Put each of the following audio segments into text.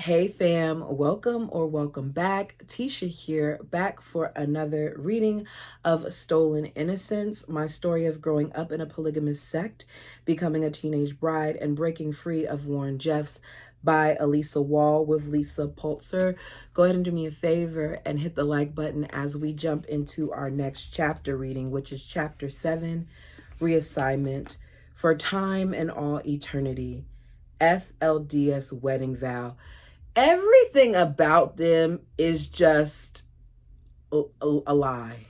Hey fam, welcome or welcome back. Tisha here, back for another reading of Stolen Innocence, my story of growing up in a polygamous sect, becoming a teenage bride, and breaking free of Warren Jeffs by Elisa Wall with Lisa Pulitzer. Go ahead and do me a favor and hit the like button as we jump into our next chapter reading, which is chapter 7, Reassignment, For Time and All Eternity, FLDS Wedding Vow. Everything about them is just a lie.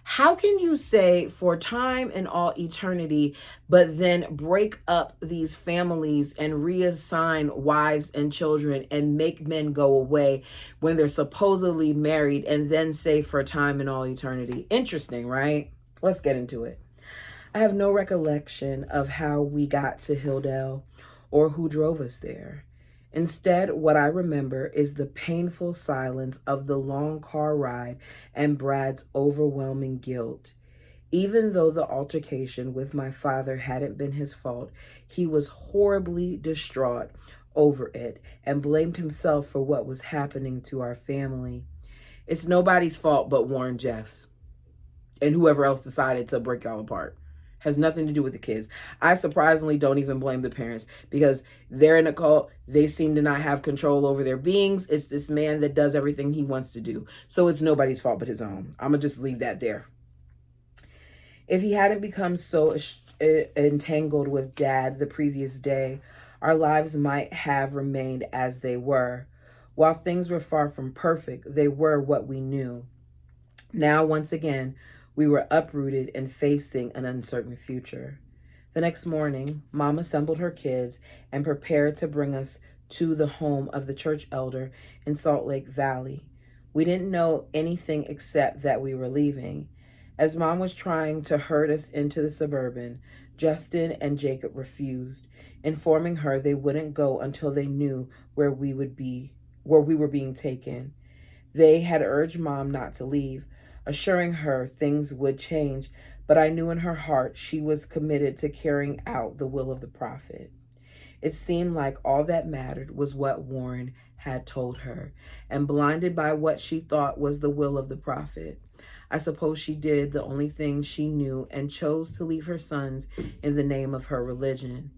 How can you say for time and all eternity, but then break up these families and reassign wives and children and make men go away when they're supposedly married and then say for time and all eternity? Interesting, right? Let's get into it. I have no recollection of how we got to Hilldale or who drove us there. Instead, what I remember is the painful silence of the long car ride and Brad's overwhelming guilt. Even though the altercation with my father hadn't been his fault, he was horribly distraught over it and blamed himself for what was happening to our family. It's nobody's fault but Warren Jeffs and whoever else decided to break y'all apart. Has nothing to do with the kids. I surprisingly don't even blame the parents because they're in a cult. They seem to not have control over their beings. It's this man that does everything he wants to do. So it's nobody's fault but his own. I'm going to just leave that there. If he hadn't become so entangled with Dad the previous day, our lives might have remained as they were. While things were far from perfect, they were what we knew. Now, once again, we were uprooted and facing an uncertain future. The next morning, Mom assembled her kids and prepared to bring us to the home of the church elder in Salt Lake Valley. We didn't know anything except that we were leaving. As Mom was trying to herd us into the Suburban, Justin and Jacob refused, informing her they wouldn't go until they knew where we were being taken. They had urged Mom not to leave, assuring her things would change, but I knew in her heart she was committed to carrying out the will of the prophet. It seemed like all that mattered was what Warren had told her, and blinded by what she thought was the will of the prophet, I suppose she did the only thing she knew and chose to leave her sons in the name of her religion.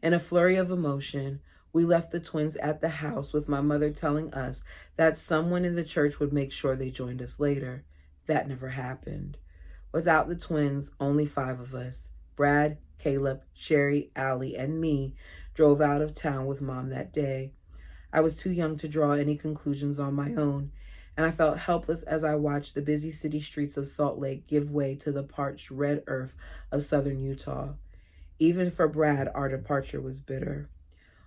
In a flurry of emotion, we left the twins at the house with my mother telling us that someone in the church would make sure they joined us later. That never happened. Without the twins, only 5 of us, Brad, Caleb, Sherry, Allie, and me, drove out of town with Mom that day. I was too young to draw any conclusions on my own, and I felt helpless as I watched the busy city streets of Salt Lake give way to the parched red earth of southern Utah. Even for Brad, our departure was bitter.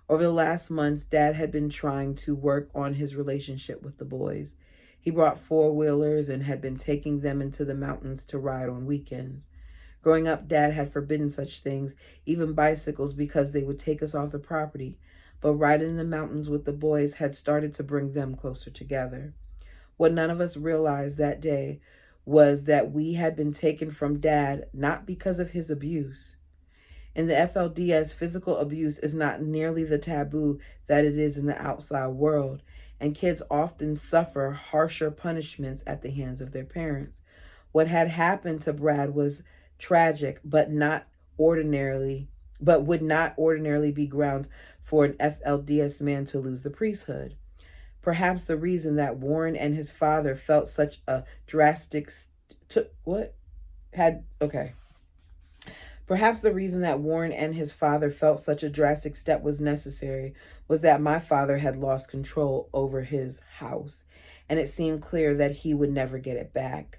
Over the last months, Dad had been trying to work on his relationship with the boys. He brought 4-wheelers and had been taking them into the mountains to ride on weekends. Growing up, Dad had forbidden such things, even bicycles, because they would take us off the property. But riding in the mountains with the boys had started to bring them closer together. What none of us realized that day was that we had been taken from Dad not because of his abuse. In the FLDS, physical abuse is not nearly the taboo that it is in the outside world, and kids often suffer harsher punishments at the hands of their parents. What had happened to Brad was tragic, but would not ordinarily be grounds for an FLDS man to lose the priesthood. Perhaps the reason that Warren and his father felt such a drastic Perhaps the reason that Warren and his father felt such a drastic step was necessary was that my father had lost control over his house, and it seemed clear that he would never get it back.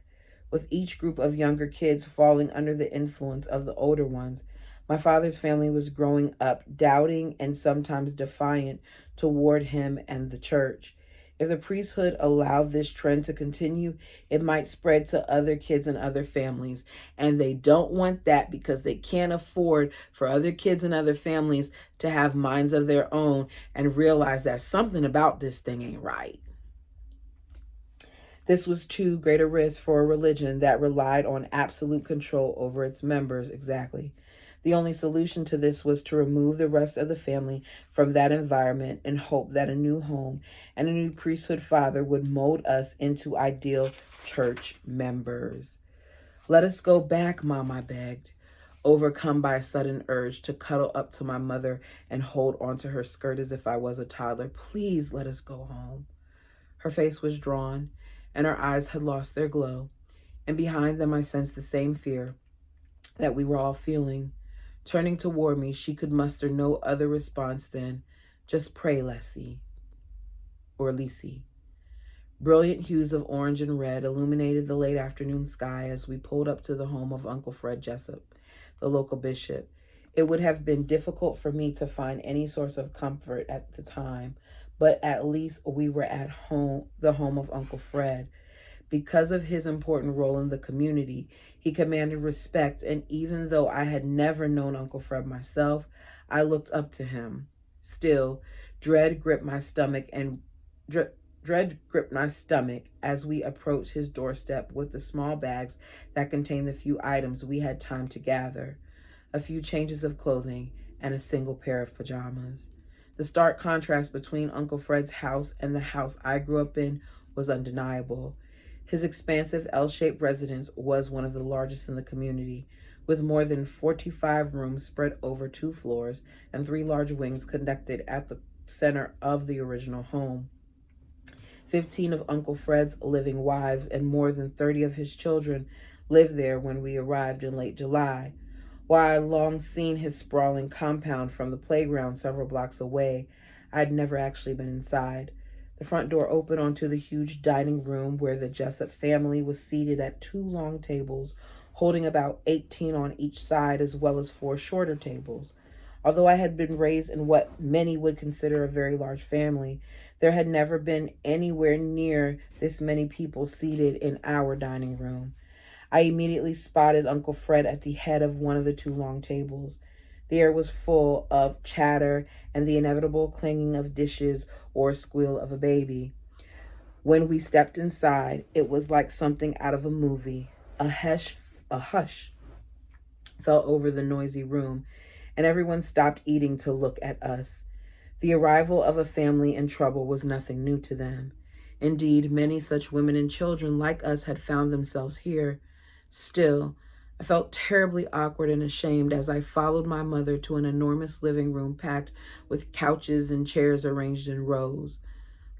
With each group of younger kids falling under the influence of the older ones, my father's family was growing up doubting and sometimes defiant toward him and the church. If the priesthood allowed this trend to continue, it might spread to other kids and other families. And they don't want that because they can't afford for other kids and other families to have minds of their own and realize that something about this thing ain't right. This was too great a risk for a religion that relied on absolute control over its members. Exactly. The only solution to this was to remove the rest of the family from that environment and hope that a new home and a new priesthood father would mold us into ideal church members. Let us go back, Mom, I begged, overcome by a sudden urge to cuddle up to my mother and hold onto her skirt as if I was a toddler. Please let us go home. Her face was drawn, and her eyes had lost their glow, and behind them I sensed the same fear that we were all feeling. Turning toward me, she could muster no other response than, "Just pray, Leslie," or Lisi. Brilliant hues of orange and red illuminated the late afternoon sky as we pulled up to the home of Uncle Fred Jessup, the local bishop. It would have been difficult for me to find any source of comfort at the time, but at least we were at home, the home of Uncle Fred. Because of his important role in the community, he commanded respect, and even though I had never known Uncle Fred myself, I looked up to him. Still, dread gripped my stomach and dread gripped my stomach as we approached his doorstep with the small bags that contained the few items we had time to gather, a few changes of clothing, and a single pair of pajamas. The stark contrast between Uncle Fred's house and the house I grew up in was undeniable. His expansive L-shaped residence was one of the largest in the community, with more than 45 rooms spread over 2 floors and 3 large wings connected at the center of the original home. 15 of Uncle Fred's living wives and more than 30 of his children lived there when we arrived in late July. While I had long seen his sprawling compound from the playground several blocks away, I had never actually been inside. The front door opened onto the huge dining room where the Jessup family was seated at 2 long tables, holding about 18 on each side, as well as 4 shorter tables. Although I had been raised in what many would consider a very large family, there had never been anywhere near this many people seated in our dining room. I immediately spotted Uncle Fred at the head of one of the 2 long tables. The air was full of chatter and the inevitable clanging of dishes or squeal of a baby. When we stepped inside, it was like something out of a movie. A hush fell over the noisy room, and everyone stopped eating to look at us. The arrival of a family in trouble was nothing new to them. Indeed, many such women and children like us had found themselves here. Still, I felt terribly awkward and ashamed as I followed my mother to an enormous living room packed with couches and chairs arranged in rows.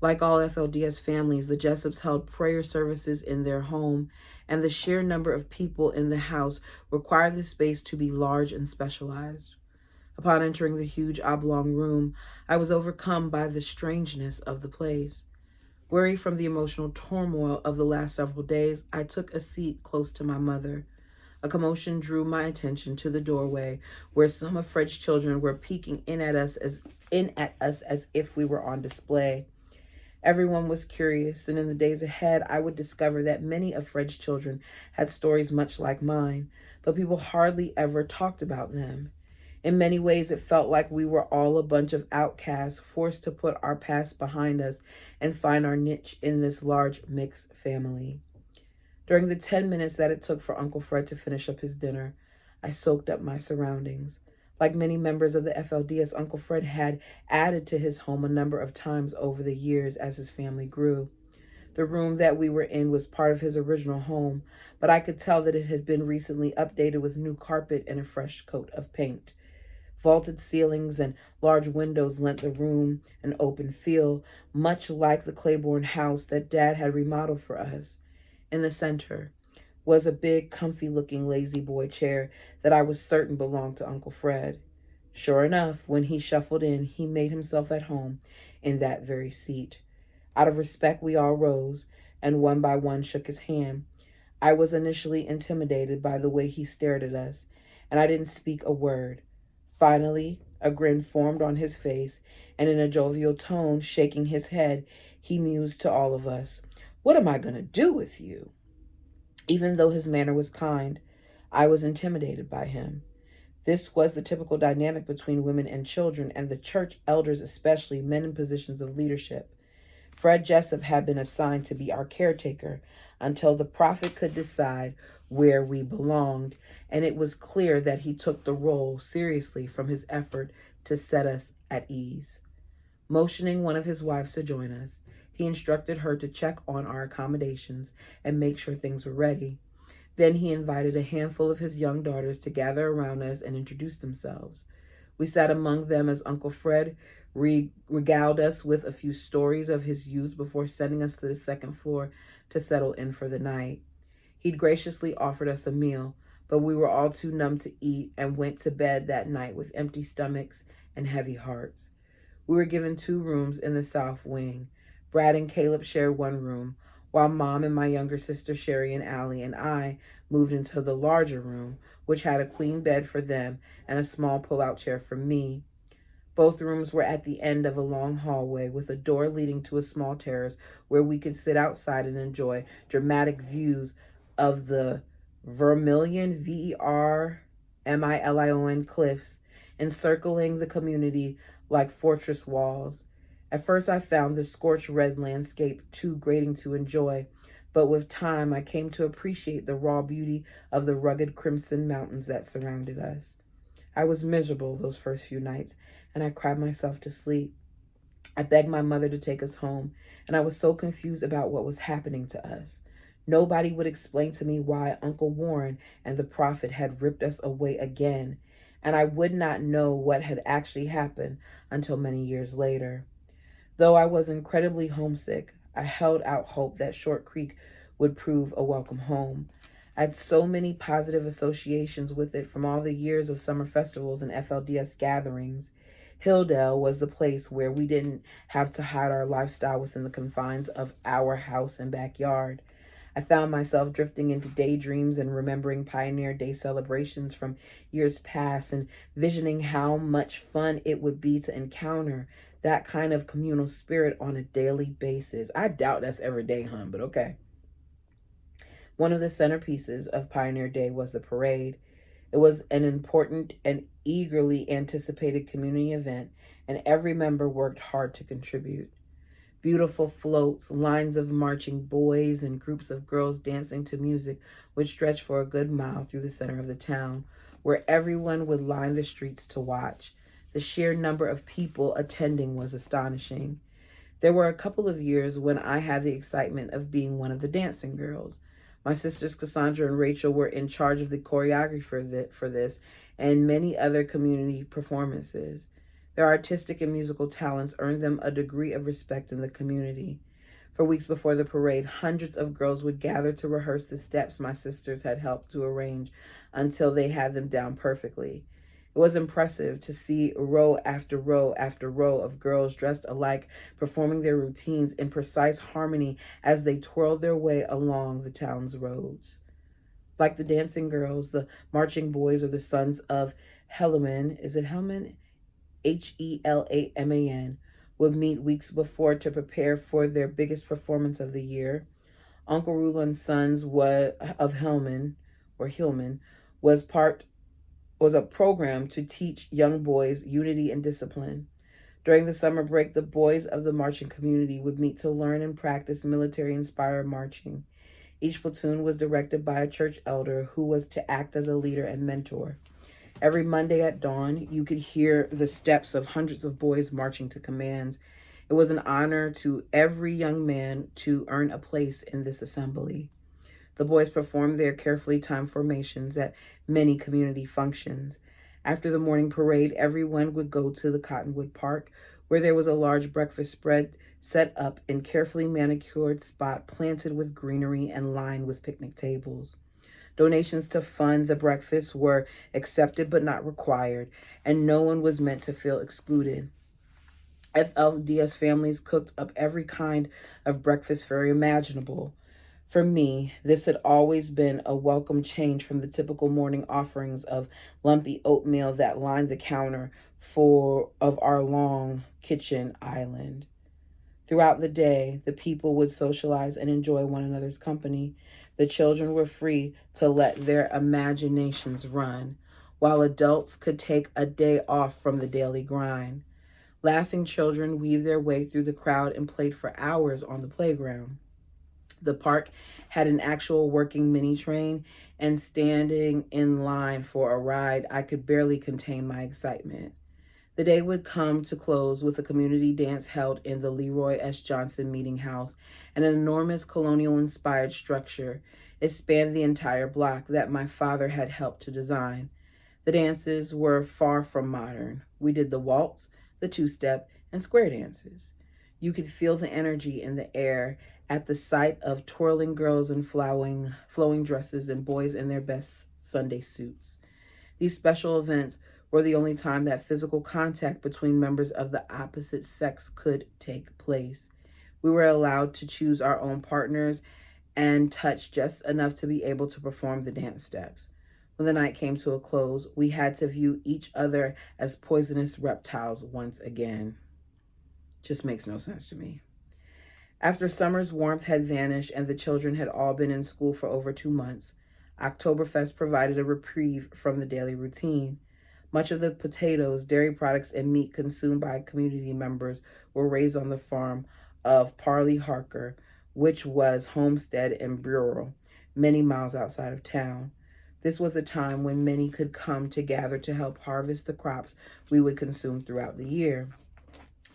Like all FLDS families, the Jessups held prayer services in their home, and the sheer number of people in the house required the space to be large and specialized. Upon entering the huge oblong room, I was overcome by the strangeness of the place. Weary from the emotional turmoil of the last several days, I took a seat close to my mother. A commotion drew my attention to the doorway, where some of Fred's children were peeking in at us as if we were on display. Everyone was curious, and in the days ahead, I would discover that many of Fred's children had stories much like mine, but people hardly ever talked about them. In many ways, it felt like we were all a bunch of outcasts forced to put our past behind us and find our niche in this large mixed family. During the 10 minutes that it took for Uncle Fred to finish up his dinner, I soaked up my surroundings. Like many members of the FLDS, Uncle Fred had added to his home a number of times over the years as his family grew. The room that we were in was part of his original home, but I could tell that it had been recently updated with new carpet and a fresh coat of paint. Vaulted ceilings and large windows lent the room an open feel, much like the Claiborne house that Dad had remodeled for us. In the center was a big, comfy-looking lazy boy chair that I was certain belonged to Uncle Fred. Sure enough, when he shuffled in, he made himself at home in that very seat. Out of respect, we all rose, and one by one shook his hand. I was initially intimidated by the way he stared at us, and I didn't speak a word. Finally, a grin formed on his face, and in a jovial tone, shaking his head, he mused to all of us, "What am I going to do with you?" Even though his manner was kind, I was intimidated by him. This was the typical dynamic between women and children, and the church elders, especially men in positions of leadership. Fred Jessup had been assigned to be our caretaker until the prophet could decide where we belonged, and it was clear that he took the role seriously from his effort to set us at ease. Motioning one of his wives to join us, he instructed her to check on our accommodations and make sure things were ready. Then he invited a handful of his young daughters to gather around us and introduce themselves. We sat among them as Uncle Fred regaled us with a few stories of his youth before sending us to the second floor to settle in for the night. He'd graciously offered us a meal, but we were all too numb to eat and went to bed that night with empty stomachs and heavy hearts. We were given 2 rooms in the south wing. Brad and Caleb shared one room, while Mom and my younger sister Sherry and Allie and I moved into the larger room, which had a queen bed for them and a small pull-out chair for me. Both rooms were at the end of a long hallway with a door leading to a small terrace where we could sit outside and enjoy dramatic views of the Vermilion, Vermilion cliffs encircling the community like fortress walls. At first, I found the scorched red landscape too grating to enjoy, but with time, I came to appreciate the raw beauty of the rugged crimson mountains that surrounded us. I was miserable those first few nights, and I cried myself to sleep. I begged my mother to take us home, and I was so confused about what was happening to us. Nobody would explain to me why Uncle Warren and the prophet had ripped us away again, and I would not know what had actually happened until many years later. Though I was incredibly homesick, I held out hope that Short Creek would prove a welcome home. I had so many positive associations with it from all the years of summer festivals and FLDS gatherings. Hilldale was the place where we didn't have to hide our lifestyle within the confines of our house and backyard. I found myself drifting into daydreams and remembering Pioneer Day celebrations from years past and visioning how much fun it would be to encounter that kind of communal spirit on a daily basis. I doubt that's every day, hun, but okay. One of the centerpieces of Pioneer Day was the parade. It was an important and eagerly anticipated community event, and every member worked hard to contribute. Beautiful floats, lines of marching boys, and groups of girls dancing to music would stretch for a good mile through the center of the town, where everyone would line the streets to watch. The sheer number of people attending was astonishing. There were a couple of years when I had the excitement of being one of the dancing girls. My sisters Cassandra and Rachel were in charge of the choreography for this and many other community performances. Their artistic and musical talents earned them a degree of respect in the community. For weeks before the parade, hundreds of girls would gather to rehearse the steps my sisters had helped to arrange until they had them down perfectly. It was impressive to see row after row after row of girls dressed alike performing their routines in precise harmony as they twirled their way along the town's roads. Like the dancing girls, the marching boys are the sons of Helaman. Is it Helaman? Helaman, would meet weeks before to prepare for their biggest performance of the year. Uncle Rulon's sons of Hillman was a program to teach young boys unity and discipline. During the summer break, the boys of the marching community would meet to learn and practice military-inspired marching. Each platoon was directed by a church elder who was to act as a leader and mentor. Every Monday at dawn, you could hear the steps of hundreds of boys marching to commands. It was an honor to every young man to earn a place in this assembly. The boys performed their carefully timed formations at many community functions. After the morning parade, everyone would go to the Cottonwood Park, where there was a large breakfast spread set up in carefully manicured spot planted with greenery and lined with picnic tables. Donations to fund the breakfast were accepted but not required, and no one was meant to feel excluded. FLDS families cooked up every kind of breakfast fare imaginable. For me, this had always been a welcome change from the typical morning offerings of lumpy oatmeal that lined the counter of our long kitchen island. Throughout the day, the people would socialize and enjoy one another's company. The children were free to let their imaginations run, while adults could take a day off from the daily grind. Laughing children weaved their way through the crowd and played for hours on the playground. The park had an actual working mini train, and standing in line for a ride, I could barely contain my excitement. The day would come to close with a community dance held in the Leroy S. Johnson Meeting House, an enormous colonial inspired structure. It spanned the entire block that my father had helped to design. The dances were far from modern. We did the waltz, the two step, and square dances. You could feel the energy in the air at the sight of twirling girls in flowing dresses and boys in their best Sunday suits. These special events were the only time that physical contact between members of the opposite sex could take place. We were allowed to choose our own partners and touch just enough to be able to perform the dance steps. When the night came to a close, we had to view each other as poisonous reptiles once again. Just makes no sense to me. After summer's warmth had vanished and the children had all been in school for over 2 months, Oktoberfest provided a reprieve from the daily routine. Much of the potatoes, dairy products, and meat consumed by community members were raised on the farm of Parley Harker, which was homestead and rural, many miles outside of town. This was a time when many could come to gather to help harvest the crops we would consume throughout the year.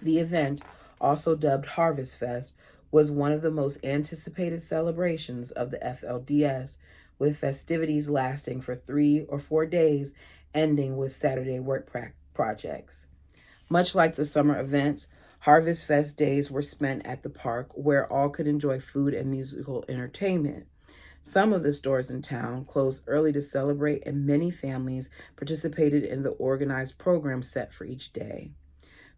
The event, also dubbed Harvest Fest, was one of the most anticipated celebrations of the FLDS, with festivities lasting for 3 or 4 days, ending with Saturday work projects. Much like the summer events, Harvest Fest days were spent at the park where all could enjoy food and musical entertainment. Some of the stores in town closed early to celebrate, and many families participated in the organized program set for each day.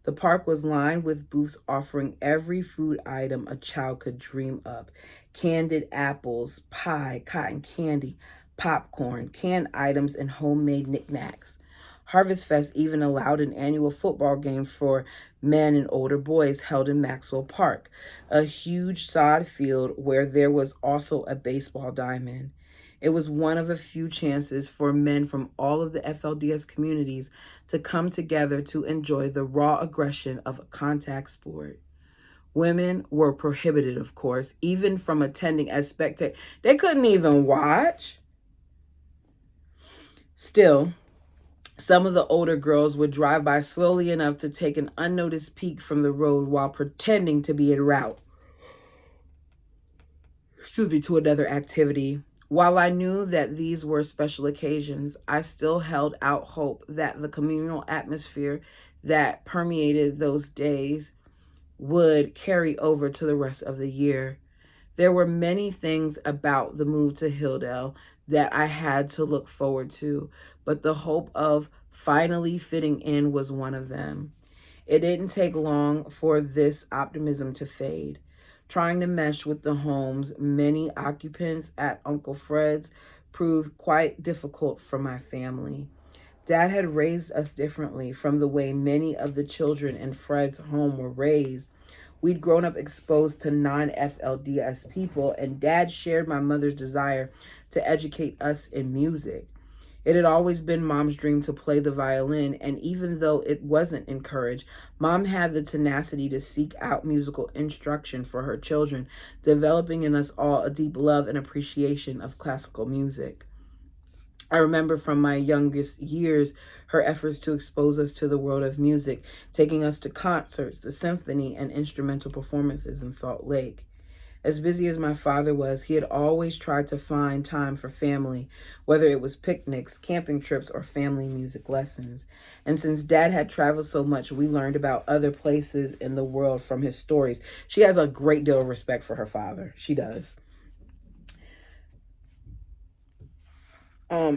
The park was lined with booths offering every food item a child could dream up: candied apples, pie, cotton candy, popcorn, canned items, and homemade knickknacks. Harvest Fest even allowed an annual football game for men and older boys held in Maxwell Park, a huge sod field where there was also a baseball diamond. It was one of a few chances for men from all of the FLDS communities to come together to enjoy the raw aggression of a contact sport. Women were prohibited, of course, even from attending as spectators. They couldn't even watch. Still, some of the older girls would drive by slowly enough to take an unnoticed peek from the road while pretending to be en route to another activity. While I knew that these were special occasions, I still held out hope that the communal atmosphere that permeated those days would carry over to the rest of the year. There were many things about the move to Hilldale that I had to look forward to, but the hope of finally fitting in was one of them. It didn't take long for this optimism to fade. Trying to mesh with the home's many occupants at Uncle Fred's proved quite difficult for my family. Dad had raised us differently from the way many of the children in Fred's home were raised. We'd grown up exposed to non-FLDS people, and Dad shared my mother's desire to educate us in music. It had always been Mom's dream to play the violin, and even though it wasn't encouraged, Mom had the tenacity to seek out musical instruction for her children, developing in us all a deep love and appreciation of classical music. I remember from my youngest years her efforts to expose us to the world of music, taking us to concerts, the symphony, and instrumental performances in Salt Lake. As busy as my father was, he had always tried to find time for family, whether it was picnics, camping trips, or family music lessons. And since Dad had traveled so much, we learned about other places in the world from his stories. She has a great deal of respect for her father. She does.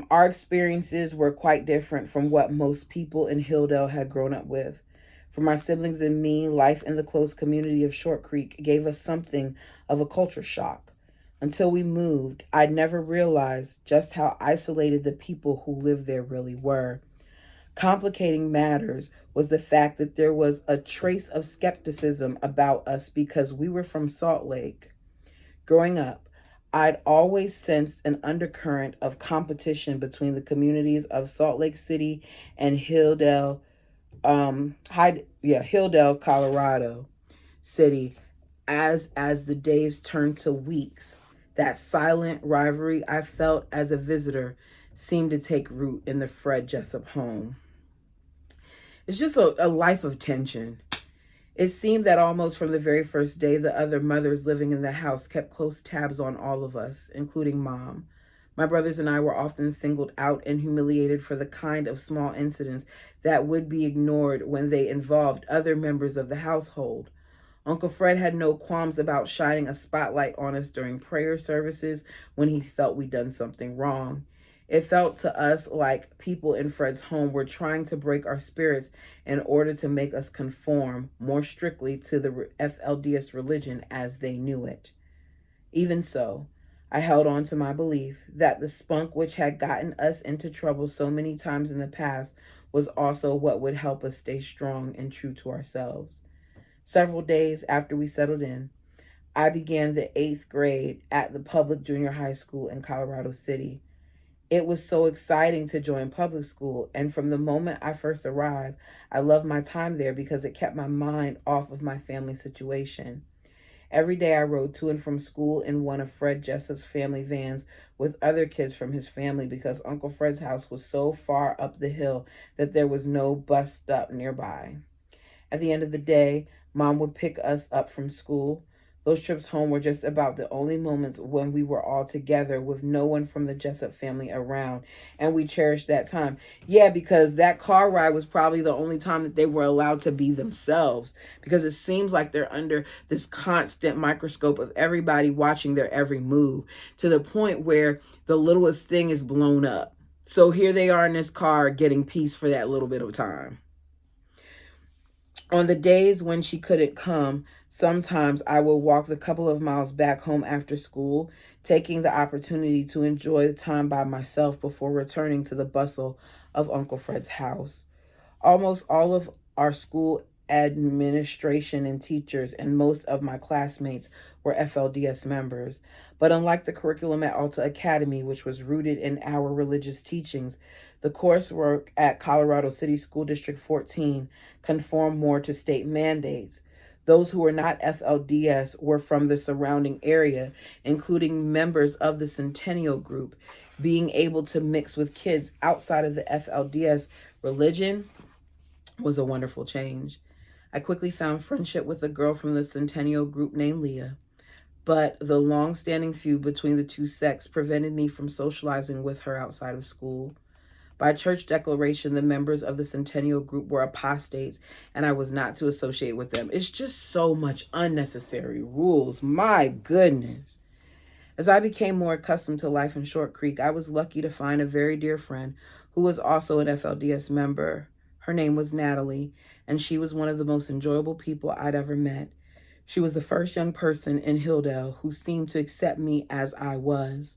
Our experiences were quite different from what most people in Hilldale had grown up with. For my siblings and me, life in the close community of Short Creek gave us something of a culture shock. Until we moved, I'd never realized just how isolated the people who lived there really were. Complicating matters was the fact that there was a trace of skepticism about us because we were from Salt Lake. Growing up, I'd always sensed an undercurrent of competition between the communities of Salt Lake City and Hilldale, Hilldale, Colorado city. As the days turned to weeks, that silent rivalry I felt as a visitor seemed to take root in the Fred Jessup home. It's just a life of tension. It seemed that almost from the very first day, the other mothers living in the house kept close tabs on all of us, including Mom. My brothers and I were often singled out and humiliated for the kind of small incidents that would be ignored when they involved other members of the household. Uncle Fred had no qualms about shining a spotlight on us during prayer services when he felt we'd done something wrong. It felt to us like people in Fred's home were trying to break our spirits in order to make us conform more strictly to the FLDS religion as they knew it. Even so, I held on to my belief that the spunk which had gotten us into trouble so many times in the past was also what would help us stay strong and true to ourselves. Several days after we settled in, I began the 8th grade at the public junior high school in Colorado City. It was so exciting to join public school, and from the moment I first arrived, I loved my time there because it kept my mind off of my family situation. Every day I rode to and from school in one of Fred Jessup's family vans with other kids from his family because Uncle Fred's house was so far up the hill that there was no bus stop nearby. At the end of the day, Mom would pick us up from school. Those trips home were just about the only moments when we were all together with no one from the Jessup family around, and we cherished that time. Yeah, because that car ride was probably the only time that they were allowed to be themselves, because it seems like they're under this constant microscope of everybody watching their every move to the point where the littlest thing is blown up. So here they are in this car getting peace for that little bit of time. On the days when she couldn't come, sometimes I would walk the couple of miles back home after school, taking the opportunity to enjoy the time by myself before returning to the bustle of Uncle Fred's house. Almost all of our school administration and teachers and most of my classmates were FLDS members. But unlike the curriculum at Alta Academy, which was rooted in our religious teachings, the coursework at Colorado City School District 14 conformed more to state mandates. Those who were not FLDS were from the surrounding area, including members of the Centennial Group. Being able to mix with kids outside of the FLDS religion was a wonderful change. I quickly found friendship with a girl from the Centennial Group named Leah, but the long-standing feud between the two sects prevented me from socializing with her outside of school. By church declaration, the members of the Centennial Group were apostates, and I was not to associate with them. It's just so much unnecessary rules. My goodness. As I became more accustomed to life in Short Creek, I was lucky to find a very dear friend who was also an FLDS member. Her name was Natalie, and she was one of the most enjoyable people I'd ever met. She was the first young person in Hilldale who seemed to accept me as I was,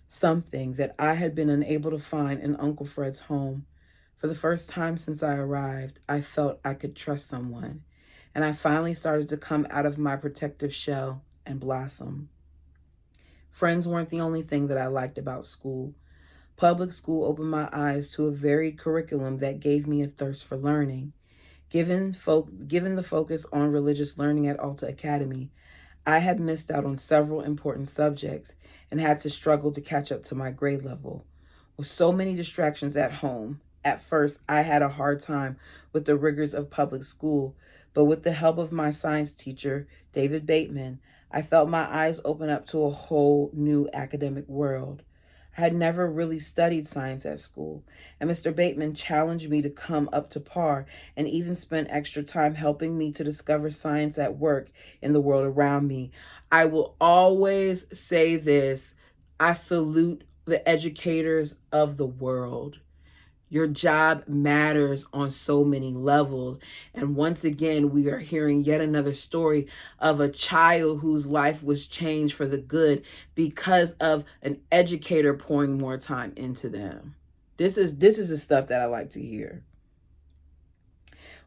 something that I had been unable to find in Uncle Fred's home. For the first time since I arrived, I felt I could trust someone, and I finally started to come out of my protective shell and blossom. Friends weren't the only thing that I liked about school. Public school opened my eyes to a varied curriculum that gave me a thirst for learning. Given the focus on religious learning at Alta Academy, I had missed out on several important subjects and had to struggle to catch up to my grade level. With so many distractions at home, at first I had a hard time with the rigors of public school, but with the help of my science teacher, David Bateman, I felt my eyes open up to a whole new academic world. I had never really studied science at school, and Mr. Bateman challenged me to come up to par and even spend extra time helping me to discover science at work in the world around me. I will always say this: I salute the educators of the world. Your job matters on so many levels. And once again, we are hearing yet another story of a child whose life was changed for the good because of an educator pouring more time into them. This is the stuff that I like to hear.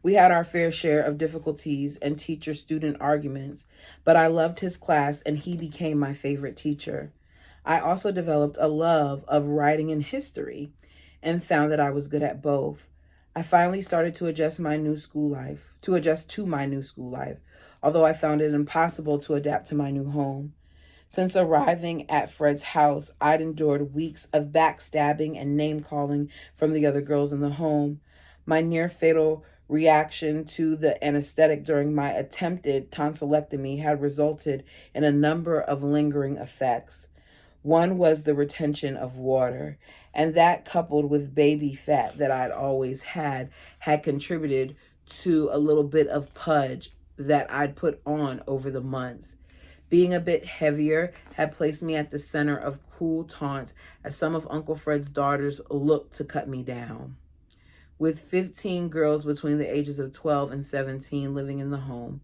We had our fair share of difficulties and teacher-student arguments, but I loved his class and he became my favorite teacher. I also developed a love of writing and history and found that I was good at both. I finally started to adjust to my new school life, although I found it impossible to adapt to my new home. Since arriving at Fred's house, I'd endured weeks of backstabbing and name calling from the other girls in the home. My near fatal reaction to the anesthetic during my attempted tonsillectomy had resulted in a number of lingering effects. One was the retention of water, and that coupled with baby fat that I'd always had contributed to a little bit of pudge that I'd put on over the months. Being a bit heavier had placed me at the center of cruel taunts as some of Uncle Fred's daughters looked to cut me down. With 15 girls between the ages of 12 and 17 living in the home,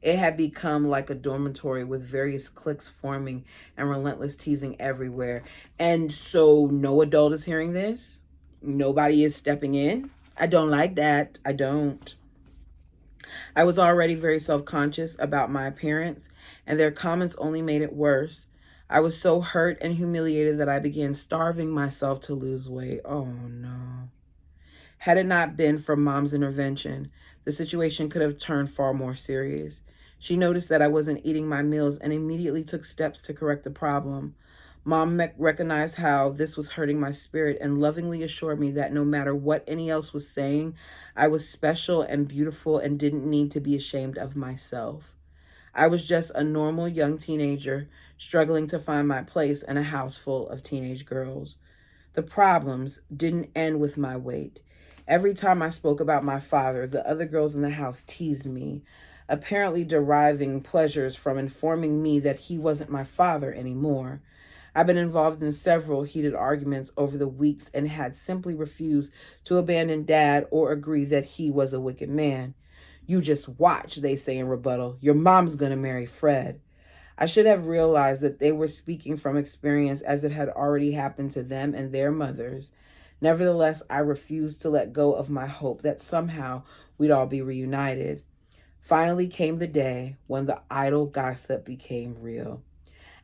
it had become like a dormitory with various cliques forming and relentless teasing everywhere. And so no adult is hearing this. Nobody is stepping in. I don't like that. I don't. I was already very self-conscious about my appearance, and their comments only made it worse. I was so hurt and humiliated that I began starving myself to lose weight. Oh no. Had it not been for Mom's intervention, the situation could have turned far more serious. She noticed that I wasn't eating my meals and immediately took steps to correct the problem. Mom recognized how this was hurting my spirit and lovingly assured me that no matter what any else was saying, I was special and beautiful and didn't need to be ashamed of myself. I was just a normal young teenager struggling to find my place in a house full of teenage girls. The problems didn't end with my weight. Every time I spoke about my father, the other girls in the house teased me, apparently deriving pleasures from informing me that he wasn't my father anymore. I've been involved in several heated arguments over the weeks and had simply refused to abandon Dad or agree that he was a wicked man. You just watch, they say in rebuttal. Your mom's gonna marry Fred. I should have realized that they were speaking from experience as it had already happened to them and their mothers. Nevertheless, I refused to let go of my hope that somehow we'd all be reunited. Finally came the day when the idle gossip became real.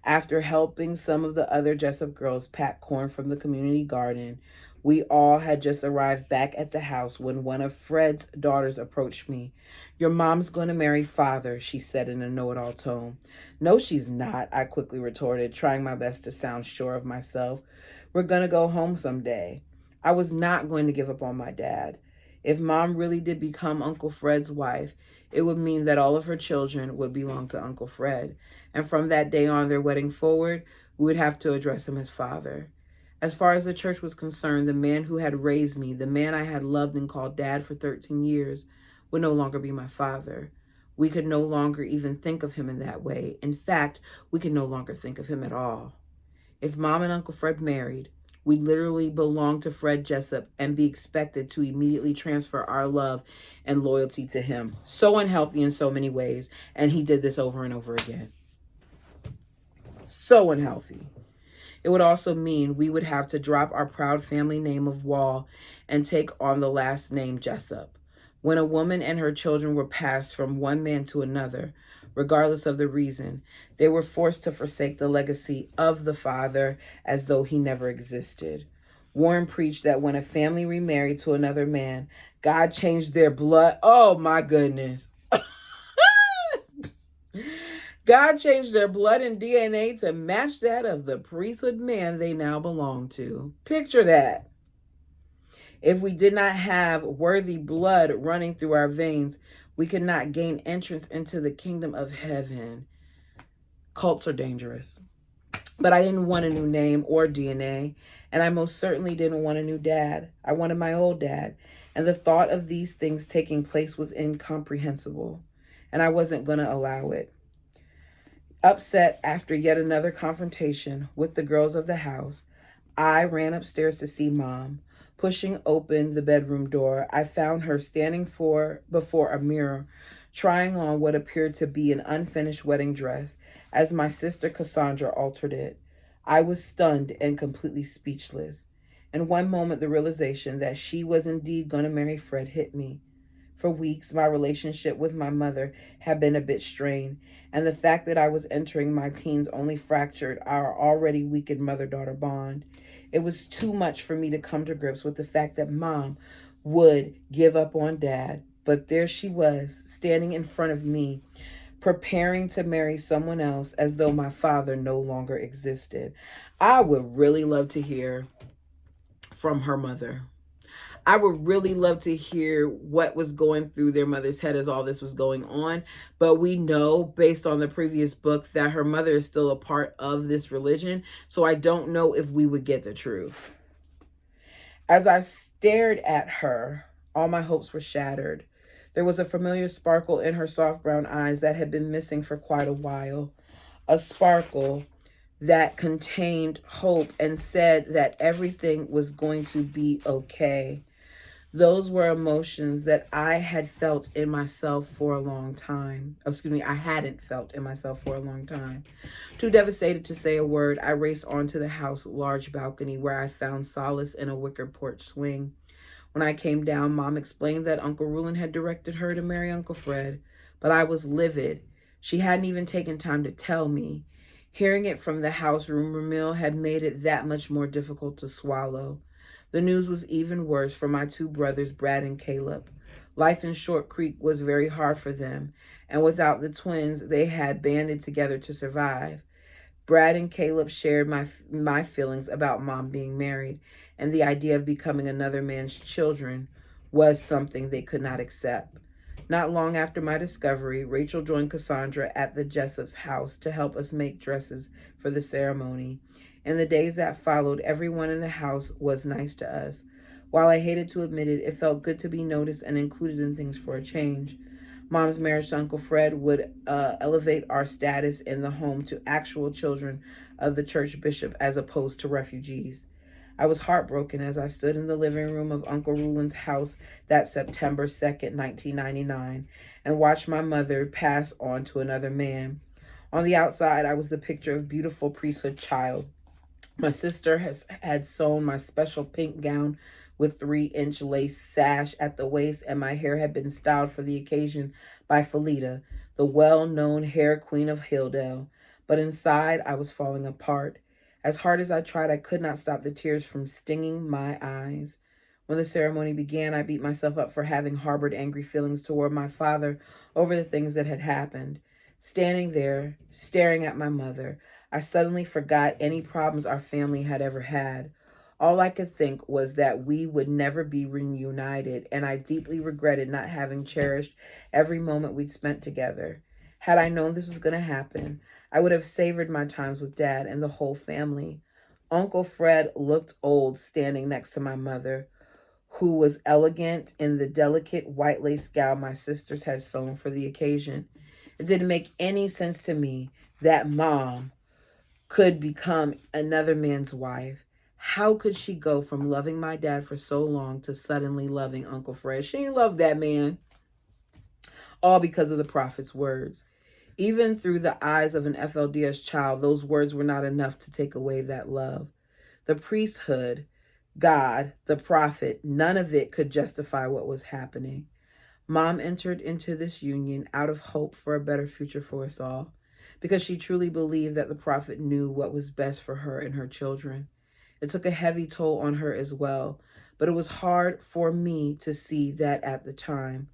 After helping some of the other Jessup girls pack corn from the community garden, we all had just arrived back at the house when one of Fred's daughters approached me. Your mom's going to marry father, she said in a know-it-all tone. No, she's not, I quickly retorted, trying my best to sound sure of myself. We're going to go home someday. I was not going to give up on my dad. If Mom really did become Uncle Fred's wife, it would mean that all of her children would belong to Uncle Fred. And from that day on, their wedding forward, we would have to address him as father. As far as the church was concerned, the man who had raised me, the man I had loved and called Dad for 13 years, would no longer be my father. We could no longer even think of him in that way. In fact, we could no longer think of him at all. If Mom and Uncle Fred married, we literally belong to Fred Jessup and be expected to immediately transfer our love and loyalty to him. So unhealthy in so many ways, and he did this over and over again. So unhealthy. It would also mean we would have to drop our proud family name of Wall and take on the last name Jessup. When a woman and her children were passed from one man to another, regardless of the reason, they were forced to forsake the legacy of the father as though he never existed. Warren preached that when a family remarried to another man, God changed their blood. Oh my goodness. God changed their blood and DNA to match that of the priesthood man they now belong to. Picture that. If we did not have worthy blood running through our veins, we could not gain entrance into the kingdom of heaven. Cults are dangerous. But I didn't want a new name or DNA, and I most certainly didn't want a new dad. I wanted my old dad, and the thought of these things taking place was incomprehensible, and I wasn't going to allow it. Upset after yet another confrontation with the girls of the house, I ran upstairs to see Mom. Pushing open the bedroom door, I found her standing before a mirror, trying on what appeared to be an unfinished wedding dress, as my sister Cassandra altered it. I was stunned and completely speechless. In one moment, the realization that she was indeed going to marry Fred hit me. For weeks, my relationship with my mother had been a bit strained, and the fact that I was entering my teens only fractured our already weakened mother-daughter bond. It was too much for me to come to grips with the fact that Mom would give up on Dad. But there she was, standing in front of me, preparing to marry someone else as though my father no longer existed. I would really love to hear from her mother. I would really love to hear what was going through their mother's head as all this was going on. But we know, based on the previous book, that her mother is still a part of this religion. So I don't know if we would get the truth. As I stared at her, all my hopes were shattered. There was a familiar sparkle in her soft brown eyes that had been missing for quite a while. A sparkle that contained hope and said that everything was going to be okay. Those were emotions that I had felt in myself for a long time. I hadn't felt in myself for a long time. Too devastated to say a word, I raced onto the house's large balcony where I found solace in a wicker porch swing. When I came down, Mom explained that Uncle Rulon had directed her to marry Uncle Fred, but I was livid. She hadn't even taken time to tell me. Hearing it from the house rumor mill had made it that much more difficult to swallow. The news was even worse for my two brothers, Brad and Caleb. Life in Short Creek was very hard for them, and without the twins, they had banded together to survive. Brad and Caleb shared my feelings about Mom being married, and the idea of becoming another man's children was something they could not accept. Not long after my discovery, Rachel joined Cassandra at the Jessup's house to help us make dresses for the ceremony. In the days that followed, everyone in the house was nice to us. While I hated to admit it, it felt good to be noticed and included in things for a change. Mom's marriage to Uncle Fred would elevate our status in the home to actual children of the church bishop as opposed to refugees. I was heartbroken as I stood in the living room of Uncle Rulon's house that September 2nd, 1999, and watched my mother pass on to another man. On the outside, I was the picture of beautiful priesthood child. My sister had sewn my special pink gown with 3-inch lace sash at the waist, and my hair had been styled for the occasion by Felita, the well-known hair queen of Hilldale. But inside, I was falling apart. As hard as I tried, I could not stop the tears from stinging my eyes. When the ceremony began, I beat myself up for having harbored angry feelings toward my father over the things that had happened. Standing there, staring at my mother, I suddenly forgot any problems our family had ever had. All I could think was that we would never be reunited, and I deeply regretted not having cherished every moment we'd spent together. Had I known this was going to happen, I would have savored my times with Dad and the whole family. Uncle Fred looked old standing next to my mother, who was elegant in the delicate white lace gown my sisters had sewn for the occasion. It didn't make any sense to me that Mom could become another man's wife. How could she go from loving my dad for so long to suddenly loving Uncle Fred? She didn't love that man. All because of the prophet's words. Even through the eyes of an FLDS child, those words were not enough to take away that love. The priesthood, God, the prophet, none of it could justify what was happening. Mom entered into this union out of hope for a better future for us all, because she truly believed that the prophet knew what was best for her and her children. It took a heavy toll on her as well, but it was hard for me to see that at the time.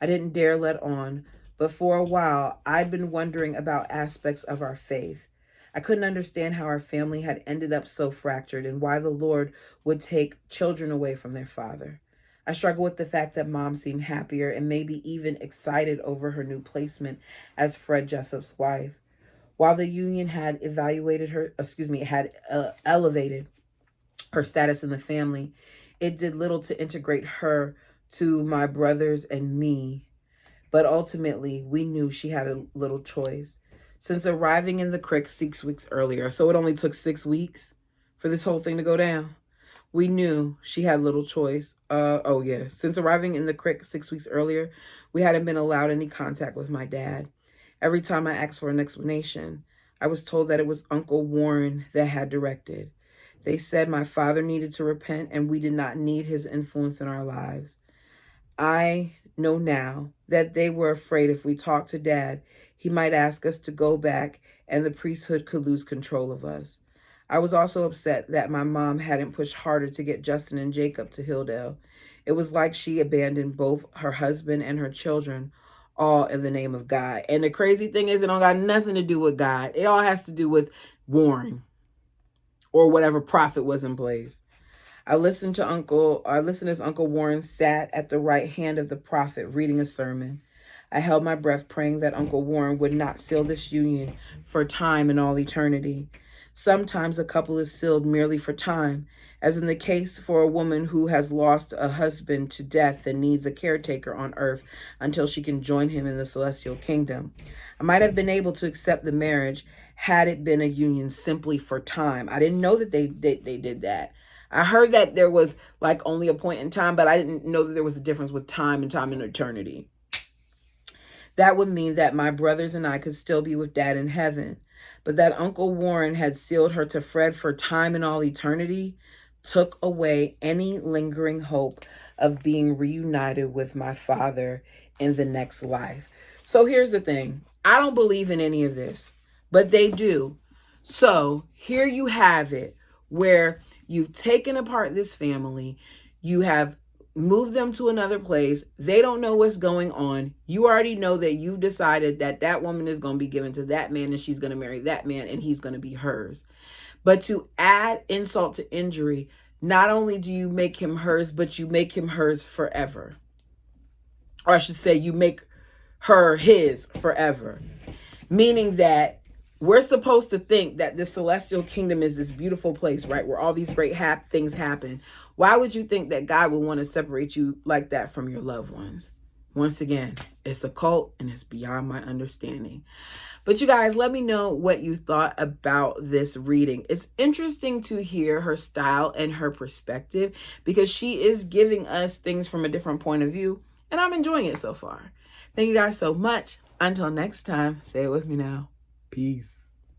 I didn't dare let on, but for a while, I'd been wondering about aspects of our faith. I couldn't understand how our family had ended up so fractured and why the Lord would take children away from their father. I struggled with the fact that Mom seemed happier and maybe even excited over her new placement as Fred Jessup's wife. While the union had elevated her status in the family, it did little to integrate her to my brothers and me. But ultimately, we knew she had a little choice. Since arriving in the creek 6 weeks earlier, so it only took 6 weeks for this whole thing to go down, we knew she had little choice. Since arriving in the creek 6 weeks earlier, we hadn't been allowed any contact with my dad. Every time I asked for an explanation, I was told that it was Uncle Warren that had directed. They said my father needed to repent and we did not need his influence in our lives. I know now that they were afraid if we talked to Dad, he might ask us to go back and the priesthood could lose control of us. I was also upset that my mom hadn't pushed harder to get Justin and Jacob to Hilldale. It was like she abandoned both her husband and her children, all in the name of God. And the crazy thing is, it don't got nothing to do with God. It all has to do with Warren or whatever prophet was in place. I listened as Uncle Warren sat at the right hand of the prophet reading a sermon. I held my breath, praying that Uncle Warren would not seal this union for time and all eternity. Sometimes a couple is sealed merely for time, as in the case for a woman who has lost a husband to death and needs a caretaker on earth until she can join him in the celestial kingdom. I might have been able to accept the marriage had it been a union simply for time. I didn't know that they did that. I heard that there was like only a point in time, but I didn't know that there was a difference with time and eternity. That would mean that my brothers and I could still be with Dad in heaven. But that Uncle Warren had sealed her to Fred for time and all eternity took away any lingering hope of being reunited with my father in the next life. So here's the thing. I don't believe in any of this, but they do. So here you have it, where you've taken apart this family, you have moved them to another place. They don't know what's going on. You already know that you've decided that that woman is going to be given to that man and she's going to marry that man and he's going to be hers. But to add insult to injury, not only do you make him hers, but you make him hers forever. Or I should say, you make her his forever. Meaning that we're supposed to think that the celestial kingdom is this beautiful place, right? Where all these great things happen. Why would you think that God would want to separate you like that from your loved ones? Once again, it's a cult and it's beyond my understanding. But you guys, let me know what you thought about this reading. It's interesting to hear her style and her perspective because she is giving us things from a different point of view. And I'm enjoying it so far. Thank you guys so much. Until next time, say it with me now. Peace.